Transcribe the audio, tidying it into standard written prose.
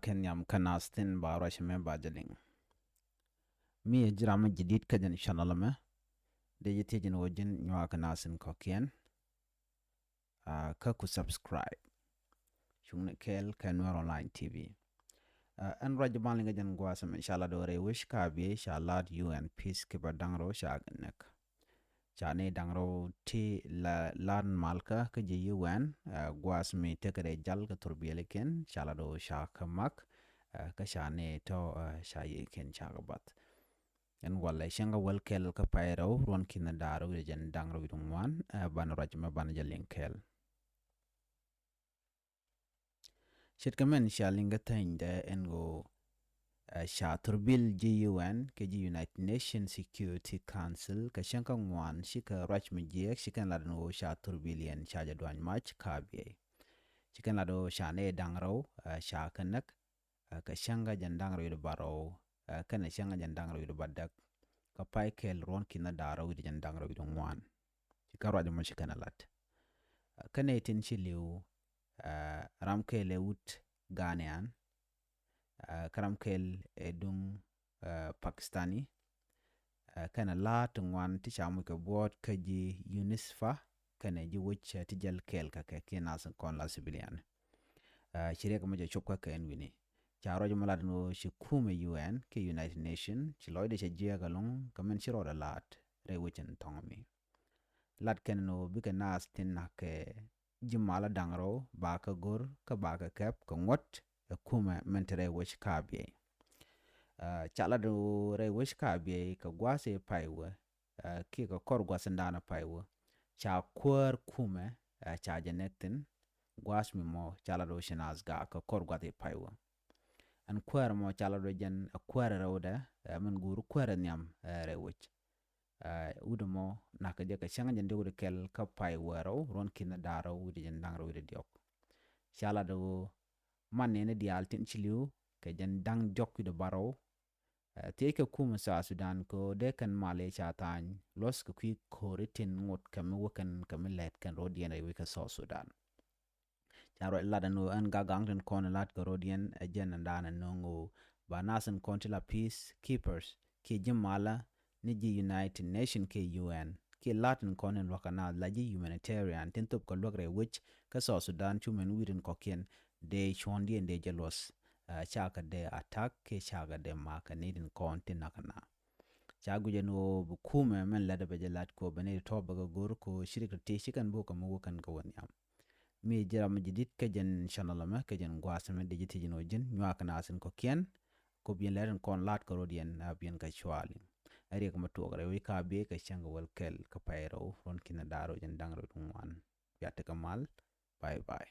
kenyam kanastin barashime bajaling mi jirama jidid kajan shanalama de yitijin wajin nywa kanasin kokien ka ku subscribe shungna kel kanwar online tv an rajban linga jan gwasam inshallah do re wish ka bi inshallah un peacekeeper dangro shaganek chane dangro ti la lan malka ka je un gwasmi tekere jal ka turbiyeleken inshallah do shakamak ka shane to shaye ken chagabat en wala shenga welkel ka payro ron kin daro jen dangro widumwan ban rajma ban jalinkel shit kamen shalinga tande engo sha turbil GUN ke United Nations Security Council ka shenka ngwan shika rajma je shika ladno sha turbilian sha jadwan match kabe shika lado shane dangro sha kanak ka shenga jan dangro yido baro kana shenga jan dangro yido badak ka paikel ron kina daro yido jan dangro yido ngwan shika rajma shika nalat kana itin chiliu ramkele wut Ghanaian karamkel edung Pakistani kana lat ngwan ti chamu ka bot ka ji UNISFA kana ji wich tijal kel ka kina san kon la civilian shirya ka maja chopka ka enwini charo jo malad no shikume UN ke United Nation chiloide che jia galong kamen shiro da lat re wichin tongomi lat ken no bika nas tin na ke jimala dangro ba ka gor ka ba ka kep ka ngot kuma mentere wich kabye chala do re wich kabye ka gwase paiwa ki ka kor gwasandana paiwa cha kwar kuma cha janektin gwas mi mo chala do shinaz ga ka kor gwate paiwa an kwar mo chala do jan kwar rawda men guru kwar nyam re wich udumo naka ka shanga jande wude kel ka paiwa raw ron kina daro wude jan dangro wude diok chala do manne ne dial tin chiliu ke jan dang jok de baro te ke kuma sa Sudan ko de kan male cha tan los ko ki koritin ngot kam wokan kam let kan rodien ay wika so Sudan charo lada no an gagang den kon lat ko rodien jen ndana nongo ba nasan kontila peacekeepers ke jimala ni ji United Nation ke UN ke latin konen lokana la ji humanitarian tin top ko logre which ka so Sudan chumen wirin kokien de chondi ende jelos chaka de attack ke chaka de maka nidin konti nakana chagu jeno bukume men lada bejelat ko bene to baga gor ko shirika te shikan bo kam wokan ko wonyam mi jira majidit ke jen shanalama ke jen gwasame de jiti jino jin nyaka nasin ko kien ko bien leren kon lat ko rodien bien ka chwali ari ko matogre wi ka be ka changa wal kel ka payro ron kina daro jen dangro dungwan yatte kamal bye bye